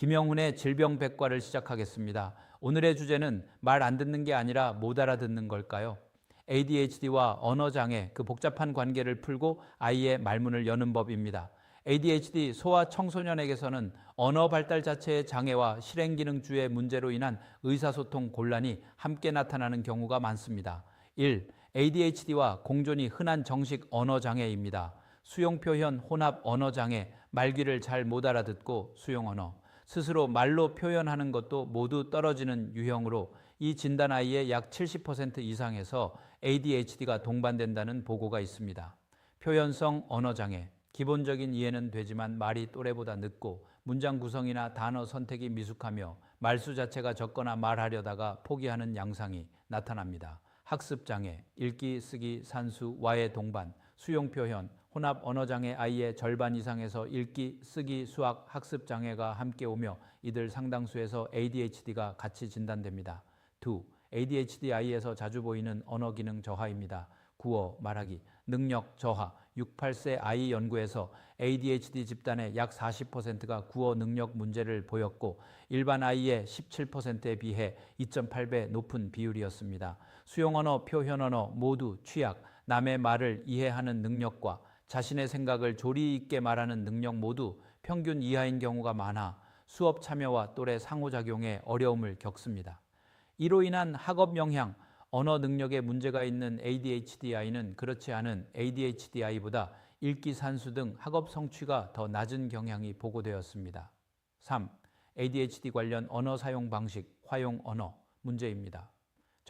김영훈의 질병백과를 시작하겠습니다. 오늘의 주제는 말 안 듣는 게 아니라 못 알아듣는 걸까요? ADHD와 언어장애, 그 복잡한 관계를 풀고 아이의 말문을 여는 법입니다. ADHD 소아 청소년에게서는 언어 발달 자체의 장애와 실행기능주의 문제로 인한 의사소통 곤란이 함께 나타나는 경우가 많습니다. 1. ADHD와 공존이 흔한 정식 언어장애입니다. 수용표현, 혼합 언어장애, 말귀를 잘 못 알아듣고 수용언어, 스스로 말로 표현하는 것도 모두 떨어지는 유형으로 이 진단 아이의 약 70% 이상에서 ADHD가 동반된다는 보고가 있습니다. 표현성 언어장애, 기본적인 이해는 되지만 말이 또래보다 늦고 문장 구성이나 단어 선택이 미숙하며 말수 자체가 적거나 말하려다가 포기하는 양상이 나타납니다. 학습장애, 읽기, 쓰기, 산수, 와의 동반, 수용표현, 혼합 언어장애 아이의 절반 이상에서 읽기, 쓰기, 수학, 학습장애가 함께 오며 이들 상당수에서 ADHD가 같이 진단됩니다. 2. ADHD 아이에서 자주 보이는 언어기능 저하입니다. 구어, 말하기, 능력 저하, 6, 8세 아이 연구에서 ADHD 집단의 약 40%가 구어 능력 문제를 보였고 일반 아이의 17%에 비해 2.8배 높은 비율이었습니다. 수용언어, 표현언어 모두 취약, 남의 말을 이해하는 능력과 자신의 생각을 조리 있게 말하는 능력 모두 평균 이하인 경우가 많아 수업 참여와 또래 상호작용에 어려움을 겪습니다. 이로 인한 학업 영향, 언어 능력에 문제가 있는 ADHD 아이는 그렇지 않은 ADHD 아이보다 읽기, 산수 등 학업 성취가 더 낮은 경향이 보고되었습니다. 3. ADHD 관련 언어 사용 방식, 화용 언어 문제입니다.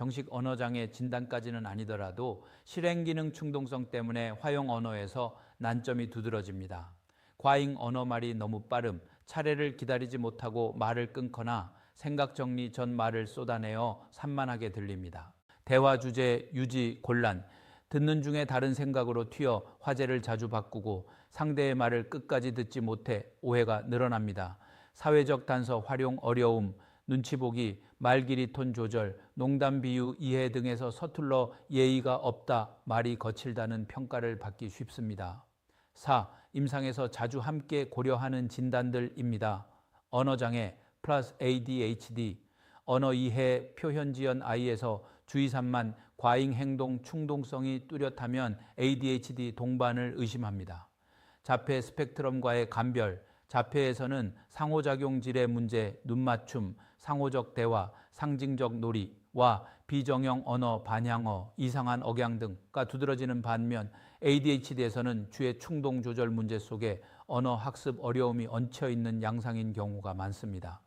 정식 언어장애 진단까지는 아니더라도 실행기능 충동성 때문에 화용 언어에서 난점이 두드러집니다. 과잉 언어말이 너무 빠름, 차례를 기다리지 못하고 말을 끊거나 생각 정리 전 말을 쏟아내어 산만하게 들립니다. 대화 주제 유지 곤란, 듣는 중에 다른 생각으로 튀어 화제를 자주 바꾸고 상대의 말을 끝까지 듣지 못해 오해가 늘어납니다. 사회적 단서 활용 어려움, 눈치 보기, 말 길이 톤 조절, 농담 비유 이해 등에서 서툴러 예의가 없다, 말이 거칠다는 평가를 받기 쉽습니다. 4. 임상에서 자주 함께 고려하는 진단들입니다. 언어장애 플러스 ADHD, 언어 이해 표현 지연 아이에서 주의산만 과잉 행동 충동성이 뚜렷하면 ADHD 동반을 의심합니다. 자폐 스펙트럼과의 감별, 자폐에서는 상호작용 질의 문제, 눈맞춤, 상호적 대화, 상징적 놀이와 비정형 언어, 반향어, 이상한 억양 등가 두드러지는 반면 ADHD에서는 주의 충동 조절 문제 속에 언어 학습 어려움이 얹혀있는 양상인 경우가 많습니다.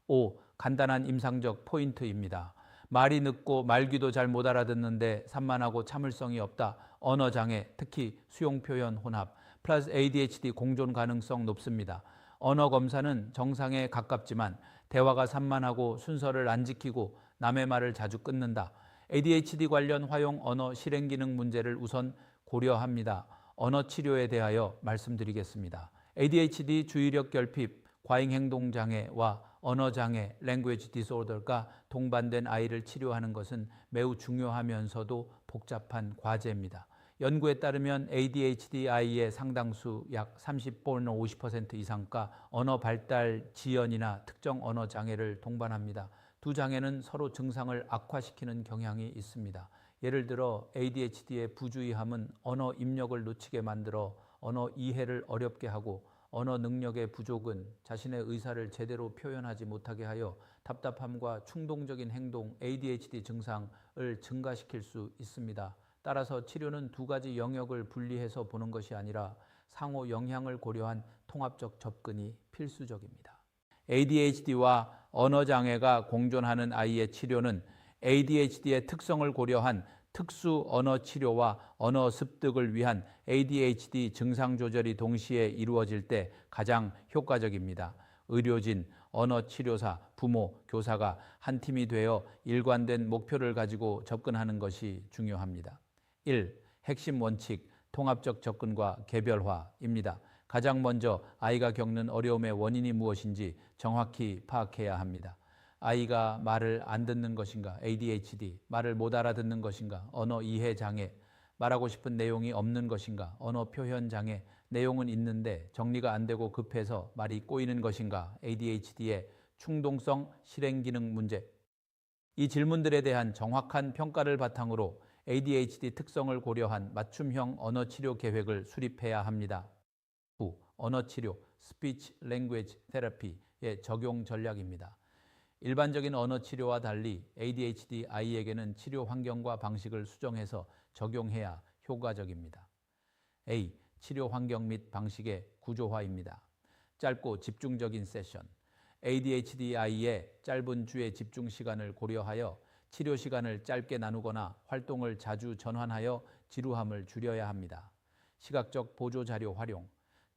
5. 간단한 임상적 포인트입니다. 말이 늦고 말귀도 잘 못 알아듣는데 산만하고 참을성이 없다. 언어장애, 특히 수용표현 혼합, 플러스 ADHD 공존 가능성 높습니다. 언어 검사는 정상에 가깝지만 대화가 산만하고 순서를 안 지키고 남의 말을 자주 끊는다. ADHD 관련 화용 언어 실행기능 문제를 우선 고려합니다. 언어 치료에 대하여 말씀드리겠습니다. ADHD 주의력 결핍, 과잉행동장애와 언어장애, language disorder가 동반된 아이를 치료하는 것은 매우 중요하면서도 복잡한 과제입니다. 연구에 따르면 ADHD 아이의 상당수 약 30%, 50% 이상가 언어 발달 지연이나 특정 언어 장애를 동반합니다. 두 장애는 서로 증상을 악화시키는 경향이 있습니다. 예를 들어 ADHD의 부주의함은 언어 입력을 놓치게 만들어 언어 이해를 어렵게 하고 언어 능력의 부족은 자신의 의사를 제대로 표현하지 못하게 하여 답답함과 충동적인 행동, ADHD 증상을 증가시킬 수 있습니다. 따라서 치료는 두 가지 영역을 분리해서 보는 것이 아니라 상호 영향을 고려한 통합적 접근이 필수적입니다. ADHD와 언어장애가 공존하는 아이의 치료는 ADHD의 특성을 고려한 특수 언어 치료와 언어 습득을 위한 ADHD 증상 조절이 동시에 이루어질 때 가장 효과적입니다. 의료진, 언어 치료사, 부모, 교사가 한 팀이 되어 일관된 목표를 가지고 접근하는 것이 중요합니다. 1. 핵심 원칙, 통합적 접근과 개별화입니다. 가장 먼저 아이가 겪는 어려움의 원인이 무엇인지 정확히 파악해야 합니다. 아이가 말을 안 듣는 것인가, ADHD, 말을 못 알아듣는 것인가, 언어 이해 장애, 말하고 싶은 내용이 없는 것인가, 언어 표현 장애, 내용은 있는데 정리가 안 되고 급해서 말이 꼬이는 것인가? ADHD의 충동성 실행 기능 문제. 이 질문들에 대한 정확한 평가를 바탕으로 ADHD 특성을 고려한 맞춤형 언어 치료 계획을 수립해야 합니다. 후, 언어 치료, Speech Language Therapy의 적용 전략입니다. 일반적인 언어 치료와 달리 ADHD 아이에게는 치료 환경과 방식을 수정해서 적용해야 효과적입니다. A. 치료 환경 및 방식의 구조화입니다. 짧고 집중적인 세션. ADHD 아이의 짧은 주의 집중 시간을 고려하여 치료 시간을 짧게 나누거나 활동을 자주 전환하여 지루함을 줄여야 합니다. 시각적 보조 자료 활용.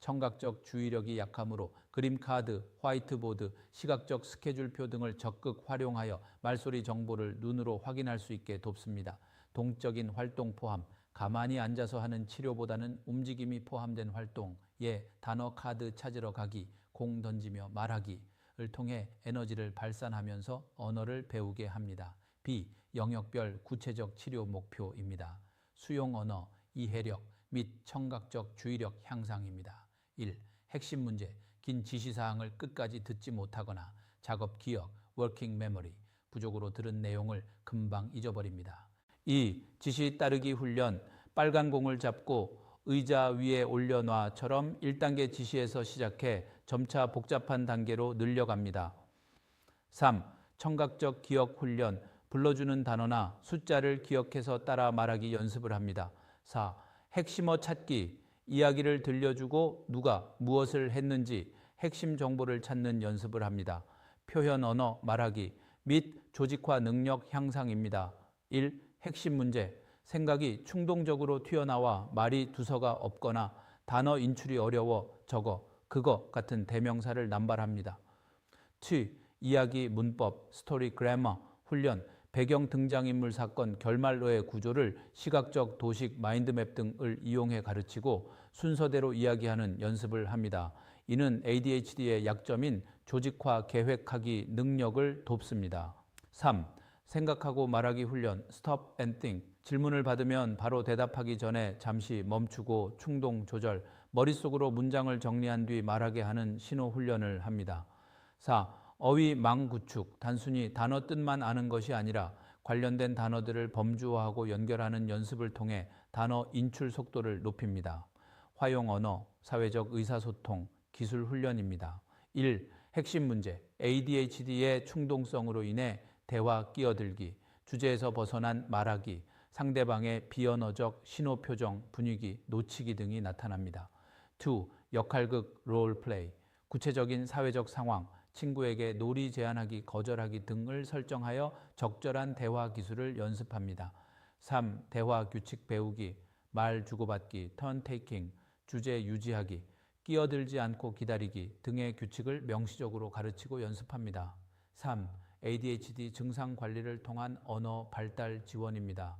청각적 주의력이 약하므로 그림카드, 화이트보드, 시각적 스케줄표 등을 적극 활용하여 말소리 정보를 눈으로 확인할 수 있게 돕습니다. 동적인 활동 포함, 가만히 앉아서 하는 치료보다는 움직임이 포함된 활동, 예, 단어 카드 찾으러 가기, 공 던지며 말하기를 통해 에너지를 발산하면서 언어를 배우게 합니다. B. 영역별 구체적 치료 목표입니다. 수용 언어, 이해력 및 청각적 주의력 향상입니다. 1. 핵심 문제, 긴 지시사항을 끝까지 듣지 못하거나 작업 기억, 워킹 메모리, 부족으로 들은 내용을 금방 잊어버립니다. 2. 지시 따르기 훈련, 빨간 공을 잡고 의자 위에 올려놔처럼 1단계 지시에서 시작해 점차 복잡한 단계로 늘려갑니다. 3. 청각적 기억 훈련, 불러주는 단어나 숫자를 기억해서 따라 말하기 연습을 합니다. 4. 핵심어 찾기, 이야기를 들려주고 누가 무엇을 했는지 핵심 정보를 찾는 연습을 합니다. 표현 언어 말하기 및 조직화 능력 향상입니다. 1. 핵심 문제, 생각이 충동적으로 튀어나와 말이 두서가 없거나 단어 인출이 어려워 저거, 그거 같은 대명사를 남발합니다. 2. 이야기 문법, 스토리 그래머 훈련, 배경 등장인물 사건, 결말로의 구조를 시각적 도식 마인드맵 등을 이용해 가르치고 순서대로 이야기하는 연습을 합니다. 이는 ADHD의 약점인 조직화 계획하기 능력을 돕습니다. 3. 생각하고 말하기 훈련, Stop and Think. 질문을 받으면 바로 대답하기 전에 잠시 멈추고 충동 조절, 머릿속으로 문장을 정리한 뒤 말하게 하는 신호 훈련을 합니다. 4. 어휘 망 구축, 단순히 단어 뜻만 아는 것이 아니라 관련된 단어들을 범주화하고 연결하는 연습을 통해 단어 인출 속도를 높입니다. 화용 언어, 사회적 의사소통, 기술 훈련입니다. 1. 핵심 문제, ADHD의 충동성으로 인해 대화 끼어들기, 주제에서 벗어난 말하기, 상대방의 비언어적 신호 표정, 분위기, 놓치기 등이 나타납니다. 2. 역할극 롤플레이, 구체적인 사회적 상황, 친구에게 놀이 제안하기, 거절하기 등을 설정하여 적절한 대화 기술을 연습합니다. 3. 대화 규칙 배우기, 말 주고받기, 턴 테이킹, 주제 유지하기, 끼어들지 않고 기다리기 등의 규칙을 명시적으로 가르치고 연습합니다. 3. ADHD 증상 관리를 통한 언어 발달 지원입니다.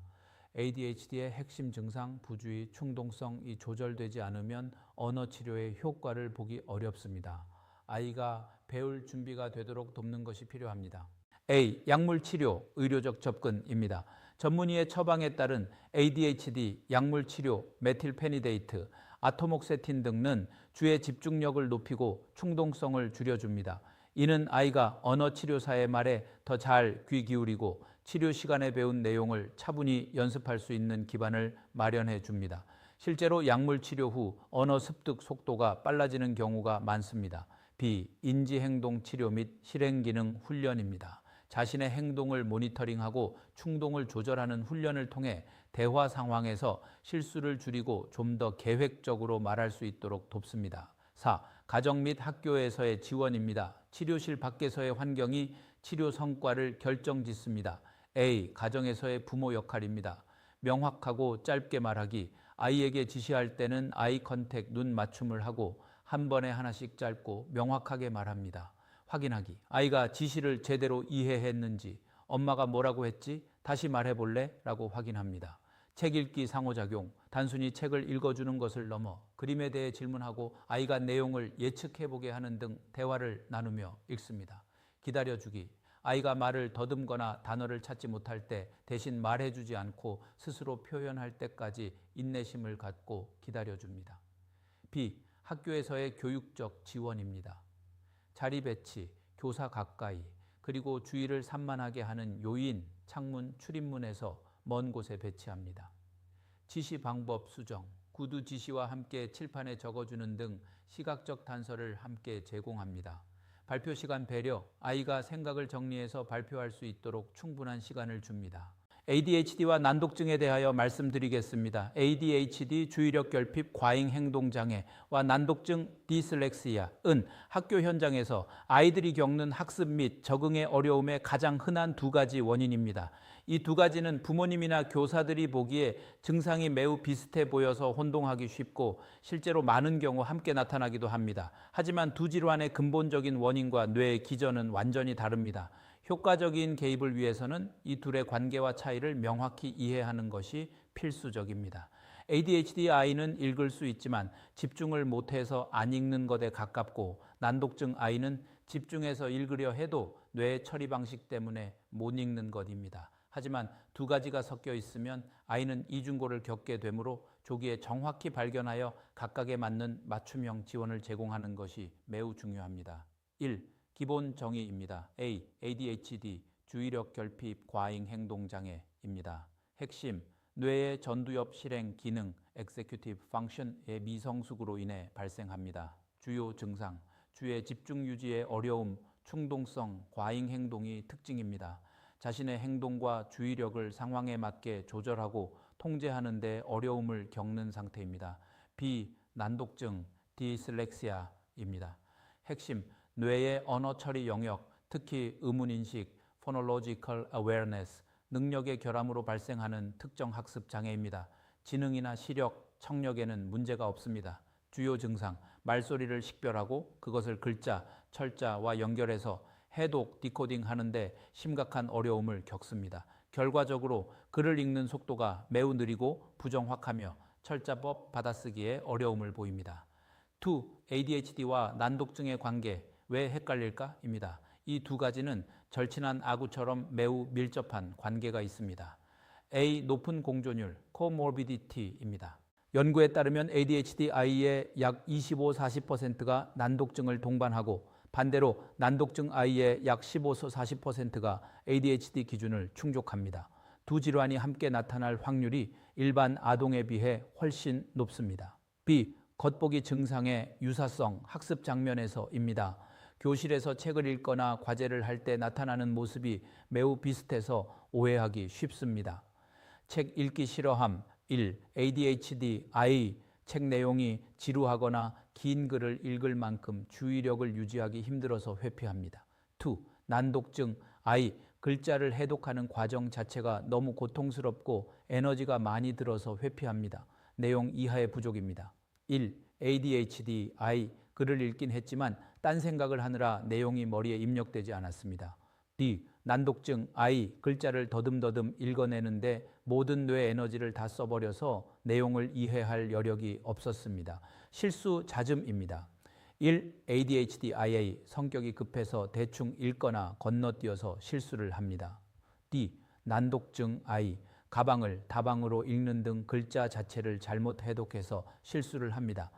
ADHD의 핵심 증상, 부주의, 충동성이 조절되지 않으면 언어 치료의 효과를 보기 어렵습니다. 아이가 배울 준비가 되도록 돕는 것이 필요합니다. A. 약물 치료, 의료적 접근입니다. 전문의의 처방에 따른 ADHD 약물 치료, 메틸페니데이트, 아토목세틴 등은 주의 집중력을 높이고 충동성을 줄여줍니다. 이는 아이가 언어 치료사의 말에 더 잘 귀 기울이고 치료 시간에 배운 내용을 차분히 연습할 수 있는 기반을 마련해 줍니다. 실제로 약물 치료 후 언어 습득 속도가 빨라지는 경우가 많습니다. B. 인지행동 치료 및 실행기능 훈련입니다. 자신의 행동을 모니터링하고 충동을 조절하는 훈련을 통해 대화 상황에서 실수를 줄이고 좀 더 계획적으로 말할 수 있도록 돕습니다. 4. 가정 및 학교에서의 지원입니다. 치료실 밖에서의 환경이 치료 성과를 결정짓습니다. A. 가정에서의 부모 역할입니다. 명확하고 짧게 말하기, 아이에게 지시할 때는 아이 컨택, 눈 맞춤을 하고 한 번에 하나씩 짧고 명확하게 말합니다. 확인하기, 아이가 지시를 제대로 이해했는지, 엄마가 뭐라고 했지? 다시 말해볼래? 라고 확인합니다. 책 읽기 상호작용, 단순히 책을 읽어주는 것을 넘어 그림에 대해 질문하고 아이가 내용을 예측해보게 하는 등 대화를 나누며 읽습니다. 기다려주기, 아이가 말을 더듬거나 단어를 찾지 못할 때 대신 말해주지 않고 스스로 표현할 때까지 인내심을 갖고 기다려줍니다. B. 학교에서의 교육적 지원입니다. 자리 배치, 교사 가까이, 그리고 주의를 산만하게 하는 요인, 창문, 출입문에서 먼 곳에 배치합니다. 지시 방법 수정, 구두 지시와 함께 칠판에 적어주는 등 시각적 단서를 함께 제공합니다. 발표 시간 배려, 아이가 생각을 정리해서 발표할 수 있도록 충분한 시간을 줍니다. ADHD와 난독증에 대하여 말씀드리겠습니다. ADHD 주의력 결핍 과잉 행동 장애와 난독증 디슬렉시아은 학교 현장에서 아이들이 겪는 학습 및 적응의 어려움의 가장 흔한 두 가지 원인입니다. 이 두 가지는 부모님이나 교사들이 보기에 증상이 매우 비슷해 보여서 혼동하기 쉽고 실제로 많은 경우 함께 나타나기도 합니다. 하지만 두 질환의 근본적인 원인과 뇌의 기전은 완전히 다릅니다. 효과적인 개입을 위해서는 이 둘의 관계와 차이를 명확히 이해하는 것이 필수적입니다. ADHD 아이는 읽을 수 있지만 집중을 못해서 안 읽는 것에 가깝고 난독증 아이는 집중해서 읽으려 해도 뇌의 처리 방식 때문에 못 읽는 것입니다. 하지만 두 가지가 섞여 있으면 아이는 이중고를 겪게 되므로 조기에 정확히 발견하여 각각에 맞는 맞춤형 지원을 제공하는 것이 매우 중요합니다. 1. 기본 정의입니다. A. ADHD, 주의력 결핍 과잉 행동 장애입니다. 핵심, 뇌의 전두엽 실행 기능, executive function의 미성숙으로 인해 발생합니다. 주요 증상, 주의 집중 유지의 어려움, 충동성, 과잉 행동이 특징입니다. 자신의 행동과 주의력을 상황에 맞게 조절하고 통제하는 데 어려움을 겪는 상태입니다. B. 난독증, 디슬렉시아입니다. 핵심, 뇌의 언어 처리 영역, 특히 의문인식, phonological awareness, 능력의 결함으로 발생하는 특정 학습 장애입니다. 지능이나 시력, 청력에는 문제가 없습니다. 주요 증상, 말소리를 식별하고 그것을 글자, 철자와 연결해서 해독, 디코딩 하는데 심각한 어려움을 겪습니다. 결과적으로 글을 읽는 속도가 매우 느리고 부정확하며 철자법 받아쓰기에 어려움을 보입니다. 2. ADHD와 난독증의 관계, 왜 헷갈릴까? 입니다. 이 두 가지는 절친한 아구처럼 매우 밀접한 관계가 있습니다. A. 높은 공존율, comorbidity입니다. 연구에 따르면 ADHD 아이의 약 25-40%가 난독증을 동반하고 반대로 난독증 아이의 약 15-40%가 ADHD 기준을 충족합니다. 두 질환이 함께 나타날 확률이 일반 아동에 비해 훨씬 높습니다. B. 겉보기 증상의 유사성, 학습 장면에서입니다. 교실에서 책을 읽거나 과제를 할 때 나타나는 모습이 매우 비슷해서 오해하기 쉽습니다. 책 읽기 싫어함 1. ADHD 아이 책 내용이 지루하거나 긴 글을 읽을 만큼 주의력을 유지하기 힘들어서 회피합니다. 2. 난독증 아이 글자를 해독하는 과정 자체가 너무 고통스럽고 에너지가 많이 들어서 회피합니다. 내용 이하의 부족입니다. 1. ADHD 아이 글을 읽긴 했지만 딴 생각을 하느라 내용이 머리에 입력되지 않았습니다. D. 난독증 아이 글자를 더듬더듬 읽어내는데 모든 뇌 에너지를 다 써버려서 내용을 이해할 여력이 없었습니다. 실수 잦음입니다. 1. ADHD IA 성격이 급해서 대충 읽거나 건너뛰어서 실수를 합니다. D. 난독증 I 가방을 다방으로 읽는 등 글자 자체를 잘못 해독해서 실수를 합니다.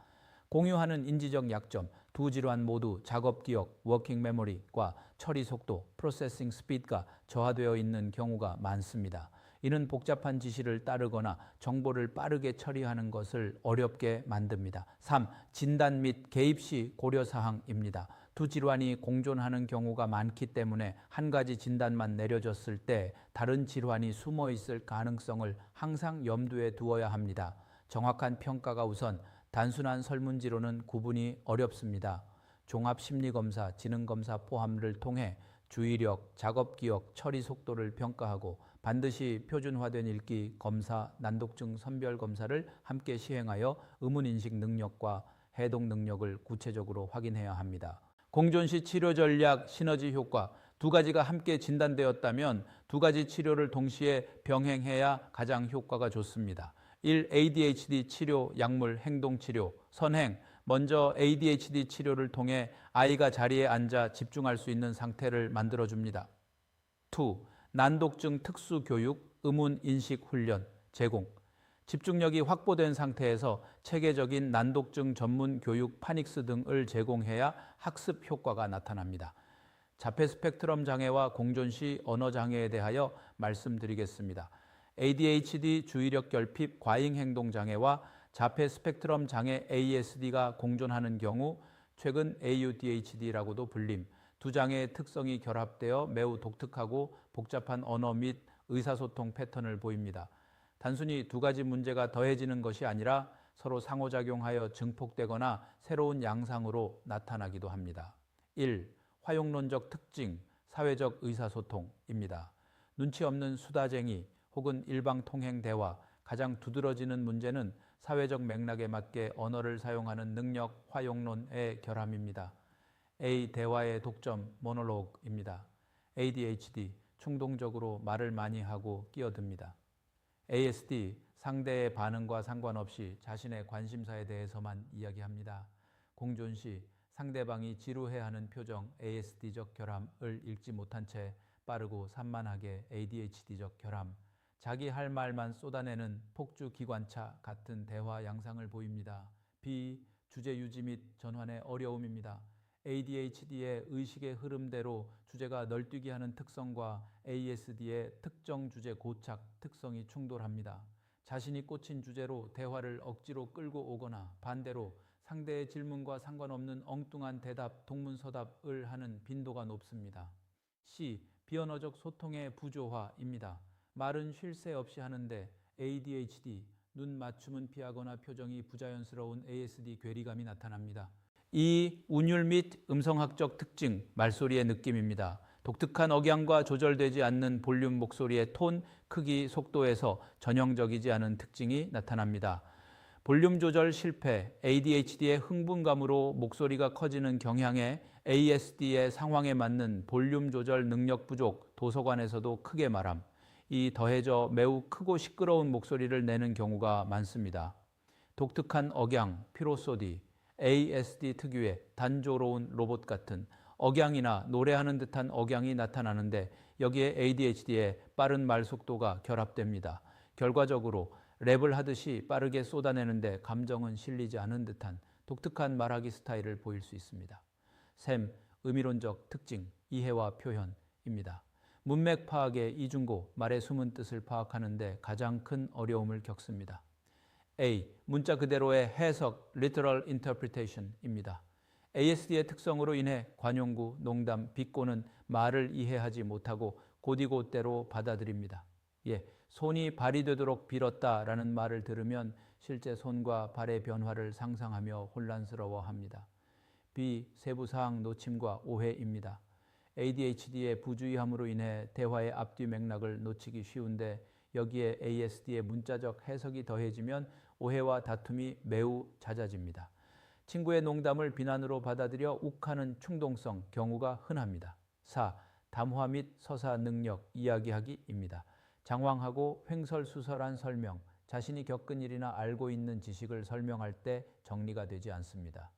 공유하는 인지적 약점, 두 질환 모두 작업 기억, 워킹 메모리과 처리 속도, 프로세싱 스피드가 저하되어 있는 경우가 많습니다. 이는 복잡한 지시를 따르거나 정보를 빠르게 처리하는 것을 어렵게 만듭니다. 3. 진단 및 개입 시 고려사항입니다. 두 질환이 공존하는 경우가 많기 때문에 한 가지 진단만 내려졌을 때 다른 질환이 숨어 있을 가능성을 항상 염두에 두어야 합니다. 정확한 평가가 우선, 단순한 설문지로는 구분이 어렵습니다. 종합심리검사, 지능검사 포함을 통해 주의력, 작업기억, 처리 속도를 평가하고 반드시 표준화된 읽기 검사, 난독증 선별검사를 함께 시행하여 의문인식 능력과 해독 능력을 구체적으로 확인해야 합니다. 공존시 치료 전략, 시너지 효과 두 가지가 함께 진단되었다면 두 가지 치료를 동시에 병행해야 가장 효과가 좋습니다. 1. ADHD 치료, 약물, 행동치료, 선행. 먼저 ADHD 치료를 통해 아이가 자리에 앉아 집중할 수 있는 상태를 만들어줍니다. 2. 난독증 특수교육, 의문인식 훈련, 제공. 집중력이 확보된 상태에서 체계적인 난독증 전문 교육 파닉스 등을 제공해야 학습 효과가 나타납니다. 자폐 스펙트럼 장애와 공존시 언어 장애에 대하여 말씀드리겠습니다. ADHD 주의력 결핍 과잉 행동 장애와 자폐 스펙트럼 장애 ASD가 공존하는 경우 최근 AUDHD라고도 불림, 두 장애의 특성이 결합되어 매우 독특하고 복잡한 언어 및 의사소통 패턴을 보입니다. 단순히 두 가지 문제가 더해지는 것이 아니라 서로 상호작용하여 증폭되거나 새로운 양상으로 나타나기도 합니다. 1. 화용론적 특징, 사회적 의사소통입니다. 눈치 없는 수다쟁이 혹은 일방통행 대화, 가장 두드러지는 문제는 사회적 맥락에 맞게 언어를 사용하는 능력, 화용론의 결함입니다. A. 대화의 독점, 모놀로그입니다. ADHD, 충동적으로 말을 많이 하고 끼어듭니다. ASD, 상대의 반응과 상관없이 자신의 관심사에 대해서만 이야기합니다. 공존시, 상대방이 지루해하는 표정, ASD적 결함을 읽지 못한 채 빠르고 산만하게 ADHD적 결함, 자기 할 말만 쏟아내는 폭주 기관차 같은 대화 양상을 보입니다. B. 주제 유지 및 전환의 어려움입니다. ADHD의 의식의 흐름대로 주제가 널뛰기 하는 특성과 ASD의 특정 주제 고착 특성이 충돌합니다. 자신이 꽂힌 주제로 대화를 억지로 끌고 오거나 반대로 상대의 질문과 상관없는 엉뚱한 대답, 동문서답을 하는 빈도가 높습니다. C. 비언어적 소통의 부조화입니다. 말은 쉴 새 없이 하는데 ADHD, 눈 맞춤은 피하거나 표정이 부자연스러운 ASD 괴리감이 나타납니다. 이 운율 및 음성학적 특징, 말소리의 느낌입니다. 독특한 억양과 조절되지 않는 볼륨 목소리의 톤, 크기, 속도에서 전형적이지 않은 특징이 나타납니다. 볼륨 조절 실패, ADHD의 흥분감으로 목소리가 커지는 경향에 ASD의 상황에 맞는 볼륨 조절 능력 부족, 도서관에서도 크게 말함. 이 더해져 매우 크고 시끄러운 목소리를 내는 경우가 많습니다. 독특한 억양, 피로소디, ASD 특유의 단조로운 로봇 같은 억양이나 노래하는 듯한 억양이 나타나는데 여기에 ADHD의 빠른 말 속도가 결합됩니다. 결과적으로 랩을 하듯이 빠르게 쏟아내는데 감정은 실리지 않은 듯한 독특한 말하기 스타일을 보일 수 있습니다. 셈, 의미론적 특징, 이해와 표현입니다. 문맥 파악의 이중고, 말의 숨은 뜻을 파악하는데 가장 큰 어려움을 겪습니다. A. 문자 그대로의 해석, literal interpretation입니다. ASD의 특성으로 인해 관용구, 농담, 비꼬는 말을 이해하지 못하고 곧이곧대로 받아들입니다. 예, 손이 발이 되도록 빌었다라는 말을 들으면 실제 손과 발의 변화를 상상하며 혼란스러워합니다. B. 세부사항 놓침과 오해입니다. ADHD의 부주의함으로 인해 대화의 앞뒤 맥락을 놓치기 쉬운데 여기에 ASD의 문자적 해석이 더해지면 오해와 다툼이 매우 잦아집니다. 친구의 농담을 비난으로 받아들여 욱하는 충동성, 경우가 흔합니다. 4. 담화 및 서사 능력, 이야기하기입니다. 장황하고 횡설수설한 설명, 자신이 겪은 일이나 알고 있는 지식을 설명할 때 정리가 되지 않습니다.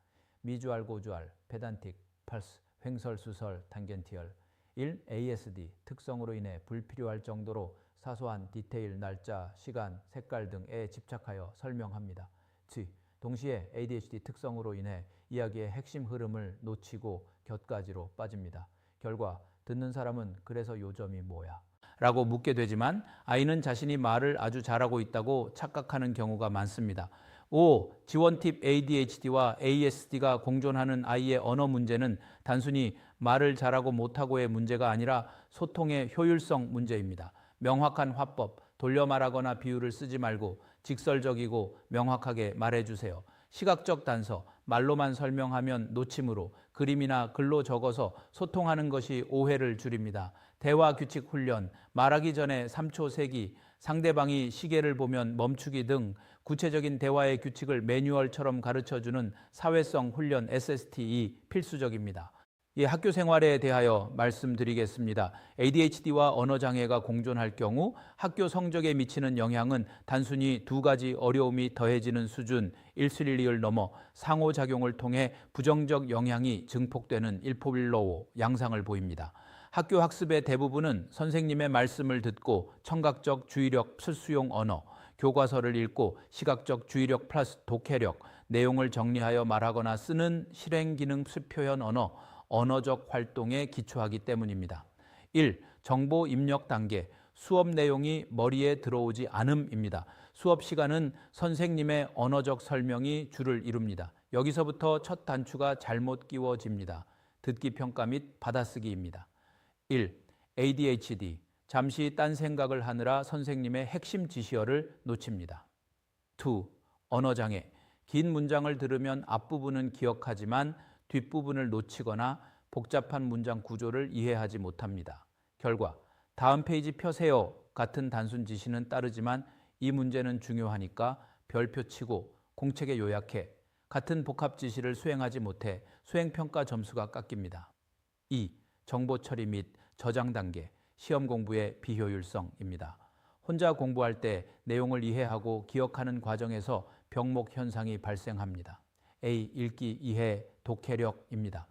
미주알, 고주알, 페단틱, 펄스, 횡설수설, 탄겐티얼. 1. ASD, 특성으로 인해 불필요할 정도로 사소한 디테일, 날짜, 시간, 색깔 등에 집착하여 설명합니다. 2. 동시에 ADHD 특성으로 인해 이야기의 핵심 흐름을 놓치고 곁가지로 빠집니다. 결과 듣는 사람은 그래서 요점이 뭐야? 라고 묻게 되지만 아이는 자신이 말을 아주 잘하고 있다고 착각하는 경우가 많습니다. 5. 지원팁 ADHD와 ASD가 공존하는 아이의 언어 문제는 단순히 말을 잘하고 못하고의 문제가 아니라 소통의 효율성 문제입니다. 명확한 화법, 돌려 말하거나 비유를 쓰지 말고 직설적이고 명확하게 말해주세요. 시각적 단서, 말로만 설명하면 놓침으로 그림이나 글로 적어서 소통하는 것이 오해를 줄입니다. 대화 규칙 훈련, 말하기 전에 3초 세기, 상대방이 시계를 보면 멈추기 등 구체적인 대화의 규칙을 매뉴얼처럼 가르쳐주는 사회성 훈련 SSTE 필수적입니다. 학교 생활에 대하여 말씀드리겠습니다. ADHD와 언어장애가 공존할 경우 학교 성적에 미치는 영향은 단순히 두 가지 어려움이 더해지는 수준 1:1을 넘어 상호작용을 통해 부정적 영향이 증폭되는 일포일로오 양상을 보입니다. 학교 학습의 대부분은 선생님의 말씀을 듣고 청각적 주의력 필수용 언어, 교과서를 읽고 시각적 주의력 플러스 독해력, 내용을 정리하여 말하거나 쓰는 실행 기능 표현 언어, 언어적 활동에 기초하기 때문입니다. 1. 정보 입력 단계, 수업 내용이 머리에 들어오지 않음입니다. 수업 시간은 선생님의 언어적 설명이 주를 이룹니다. 여기서부터 첫 단추가 잘못 끼워집니다. 듣기 평가 및 받아쓰기입니다. 1. ADHD, 잠시 딴 생각을 하느라 선생님의 핵심 지시어를 놓칩니다. 2. 언어장애, 긴 문장을 들으면 앞부분은 기억하지만 뒷부분을 놓치거나 복잡한 문장 구조를 이해하지 못합니다. 결과, 다음 페이지 펴세요 같은 단순 지시는 따르지만 이 문제는 중요하니까 별표 치고 공책에 요약해 같은 복합 지시를 수행하지 못해 수행평가 점수가 깎입니다. 2. 정보 처리 및 저장 단계, 시험 공부의 비효율성입니다. 혼자 공부할 때 내용을 이해하고 기억하는 과정에서 병목 현상이 발생합니다. A. 읽기, 이해, 독해력입니다.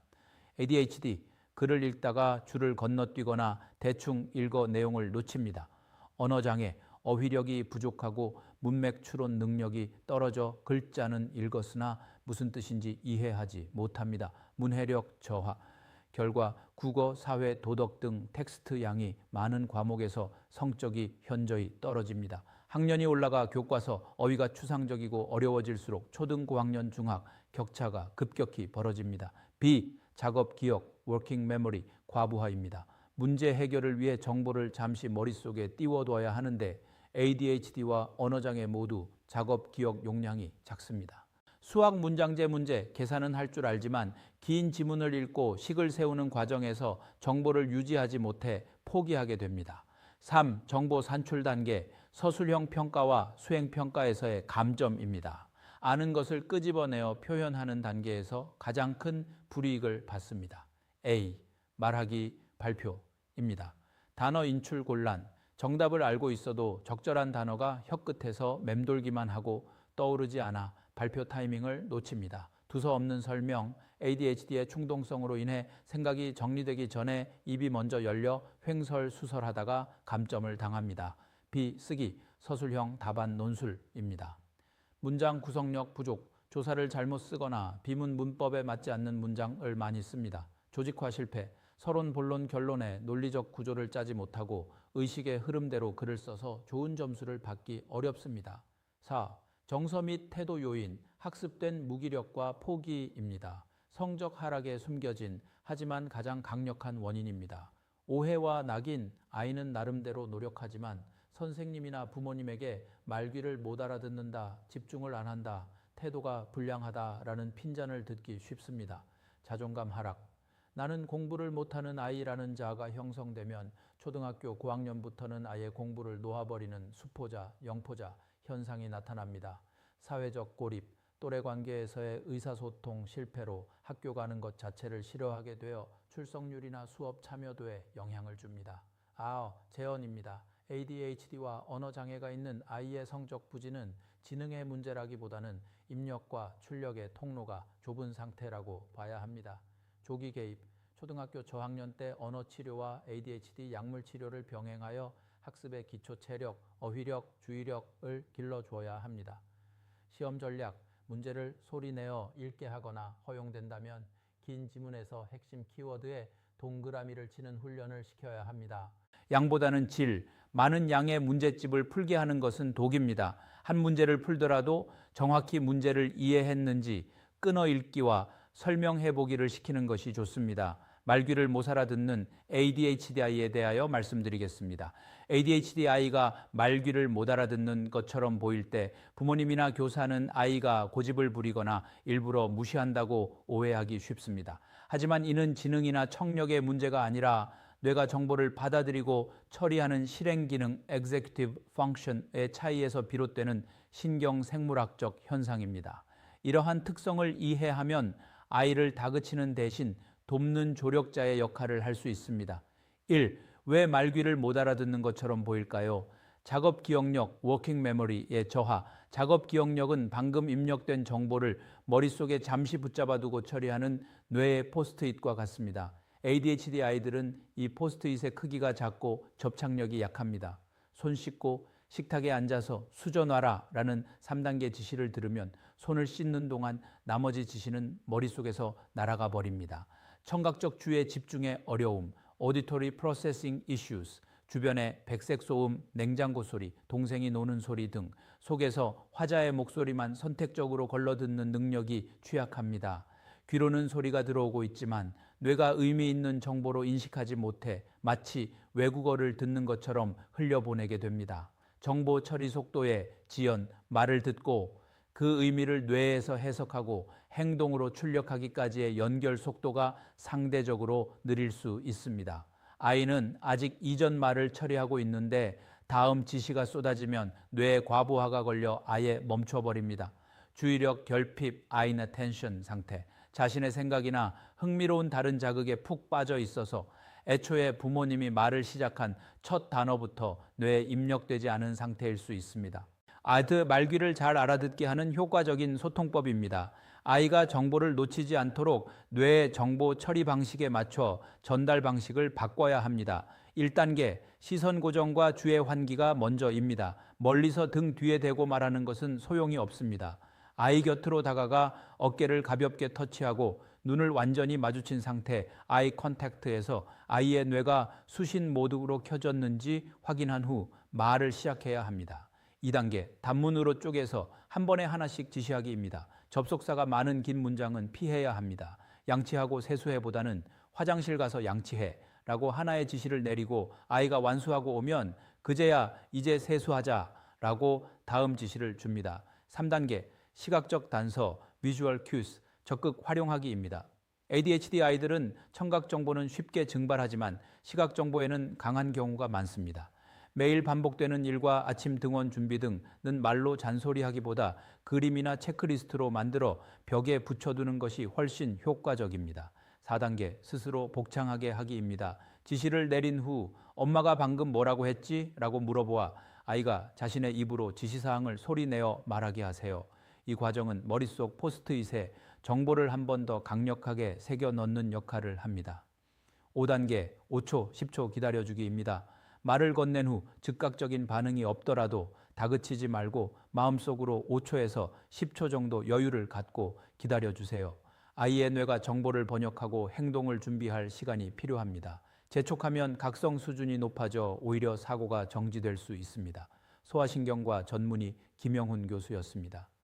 ADHD, 글을 읽다가 줄을 건너뛰거나 대충 읽어 내용을 놓칩니다. 언어장애, 어휘력이 부족하고 문맥 추론 능력이 떨어져 글자는 읽었으나 무슨 뜻인지 이해하지 못합니다. 문해력 저하. 결과 국어, 사회, 도덕 등 텍스트 양이 많은 과목에서 성적이 현저히 떨어집니다. 학년이 올라가 교과서, 어휘가 추상적이고 어려워질수록 초등, 고학년, 중학 격차가 급격히 벌어집니다. B. 작업 기억, 워킹 메모리 과부하입니다. 문제 해결을 위해 정보를 잠시 머릿속에 띄워둬야 하는데 ADHD와 언어장애 모두 작업 기억 용량이 작습니다. 수학 문장제 문제, 계산은 할 줄 알지만 긴 지문을 읽고 식을 세우는 과정에서 정보를 유지하지 못해 포기하게 됩니다. 3. 정보 산출 단계, 서술형 평가와 수행평가에서의 감점입니다. 아는 것을 끄집어내어 표현하는 단계에서 가장 큰 불이익을 받습니다. A. 말하기, 발표입니다. 단어 인출 곤란, 정답을 알고 있어도 적절한 단어가 혀끝에서 맴돌기만 하고 떠오르지 않아 발표 타이밍을 놓칩니다. 두서없는 설명, ADHD의 충동성으로 인해 생각이 정리되기 전에 입이 먼저 열려 횡설수설하다가 감점을 당합니다. B. 쓰기, 서술형 답안 논술입니다. 문장 구성력 부족, 조사를 잘못 쓰거나 비문 문법에 맞지 않는 문장을 많이 씁니다. 조직화 실패, 서론, 본론, 결론에 논리적 구조를 짜지 못하고 의식의 흐름대로 글을 써서 좋은 점수를 받기 어렵습니다. 4. 정서 및 태도 요인, 학습된 무기력과 포기입니다. 성적 하락에 숨겨진 하지만 가장 강력한 원인입니다. 오해와 낙인, 아이는 나름대로 노력하지만 선생님이나 부모님에게 말귀를 못 알아듣는다, 집중을 안 한다, 태도가 불량하다라는 핀잔을 듣기 쉽습니다. 자존감 하락, 나는 공부를 못하는 아이라는 자아가 형성되면 초등학교 고학년부터는 아예 공부를 놓아버리는 수포자, 영포자 현상이 나타납니다. 사회적 고립, 또래 관계에서의 의사소통 실패로 학교 가는 것 자체를 싫어하게 되어 출석률이나 수업 참여도에 영향을 줍니다. 재언입니다. ADHD와 언어장애가 있는 아이의 성적 부진은 지능의 문제라기보다는 입력과 출력의 통로가 좁은 상태라고 봐야 합니다. 조기 개입, 초등학교 저학년 때 언어치료와 ADHD 약물치료를 병행하여 학습의 기초 체력, 어휘력, 주의력을 길러주어야 합니다. 시험 전략, 문제를 소리내어 읽게 하거나 허용된다면 긴 지문에서 핵심 키워드에 동그라미를 치는 훈련을 시켜야 합니다. 양보다는 질, 많은 양의 문제집을 풀게 하는 것은 독입니다. 한 문제를 풀더라도 정확히 문제를 이해했는지 끊어 읽기와 설명해보기를 시키는 것이 좋습니다. 말귀를 못 알아듣는 ADHD 아이에 대하여 말씀드리겠습니다. ADHD 아이가 말귀를 못 알아듣는 것처럼 보일 때 부모님이나 교사는 아이가 고집을 부리거나 일부러 무시한다고 오해하기 쉽습니다. 하지만 이는 지능이나 청력의 문제가 아니라 뇌가 정보를 받아들이고 처리하는 실행 기능 (executive function의 차이에서 비롯되는 신경생물학적 현상입니다. 이러한 특성을 이해하면 아이를 다그치는 대신 돕는 조력자의 역할을 할 수 있습니다. 1. 왜 말귀를 못 알아듣는 것처럼 보일까요? 작업 기억력, 워킹 메모리의 저하. 작업 기억력은 방금 입력된 정보를 머릿속에 잠시 붙잡아두고 처리하는 뇌의 포스트잇과 같습니다. ADHD 아이들은 이 포스트잇의 크기가 작고 접착력이 약합니다. 손 씻고 식탁에 앉아서 수저놔라 라는 3단계 지시를 들으면 손을 씻는 동안 나머지 지시는 머릿속에서 날아가 버립니다. 청각적 주의 집중의 어려움, Auditory Processing Issues, 주변의 백색 소음, 냉장고 소리, 동생이 노는 소리 등 속에서 화자의 목소리만 선택적으로 걸러듣는 능력이 취약합니다. 귀로는 소리가 들어오고 있지만 뇌가 의미 있는 정보로 인식하지 못해 마치 외국어를 듣는 것처럼 흘려보내게 됩니다. 정보 처리 속도의 지연, 말을 듣고 그 의미를 뇌에서 해석하고 행동으로 출력하기까지의 연결 속도가 상대적으로 느릴 수 있습니다. 아이는 아직 이전 말을 처리하고 있는데 다음 지시가 쏟아지면 뇌 과부하가 걸려 아예 멈춰버립니다. 주의력 결핍, inattention 상태, 자신의 생각이나 흥미로운 다른 자극에 푹 빠져 있어서 애초에 부모님이 말을 시작한 첫 단어부터 뇌에 입력되지 않은 상태일 수 있습니다. 아드 말귀를 잘 알아듣게 하는 효과적인 소통법입니다. 아이가 정보를 놓치지 않도록 뇌의 정보 처리 방식에 맞춰 전달 방식을 바꿔야 합니다. 1단계, 시선 고정과 주의 환기가 먼저입니다. 멀리서 등 뒤에 대고 말하는 것은 소용이 없습니다. 아이 곁으로 다가가 어깨를 가볍게 터치하고 눈을 완전히 마주친 상태 아이 컨택트에서 아이의 뇌가 수신 모드로 켜졌는지 확인한 후 말을 시작해야 합니다. 2단계, 단문으로 쪼개서 한 번에 하나씩 지시하기입니다. 접속사가 많은 긴 문장은 피해야 합니다. 양치하고 세수해보다는 화장실 가서 양치해 라고 하나의 지시를 내리고 아이가 완수하고 오면 그제야 이제 세수하자 라고 다음 지시를 줍니다. 3단계, 시각적 단서, Visual Cues, 적극 활용하기입니다. ADHD 아이들은 청각 정보는 쉽게 증발하지만 시각 정보에는 강한 경우가 많습니다. 매일 반복되는 일과 아침 등원 준비 등은 말로 잔소리하기보다 그림이나 체크리스트로 만들어 벽에 붙여두는 것이 훨씬 효과적입니다. 4단계, 스스로 복창하게 하기입니다. 지시를 내린 후 엄마가 방금 뭐라고 했지? 라고 물어보아 아이가 자신의 입으로 지시사항을 소리내어 말하게 하세요. 이 과정은 머릿속 포스트잇에 정보를 한 번 더 강력하게 새겨 넣는 역할을 합니다. 5단계, 5초, 10초 기다려주기입니다. 말을 건넨 후 즉각적인 반응이 없더라도 다그치지 말고 마음속으로 5초에서 10초 정도 여유를 갖고 기다려주세요. 아이의 뇌가 정보를 번역하고 행동을 준비할 시간이 필요합니다. 재촉하면 각성 수준이 높아져 오히려 사고가 정지될 수 있습니다. 소아신경과 전문의 김영훈 교수였습니다.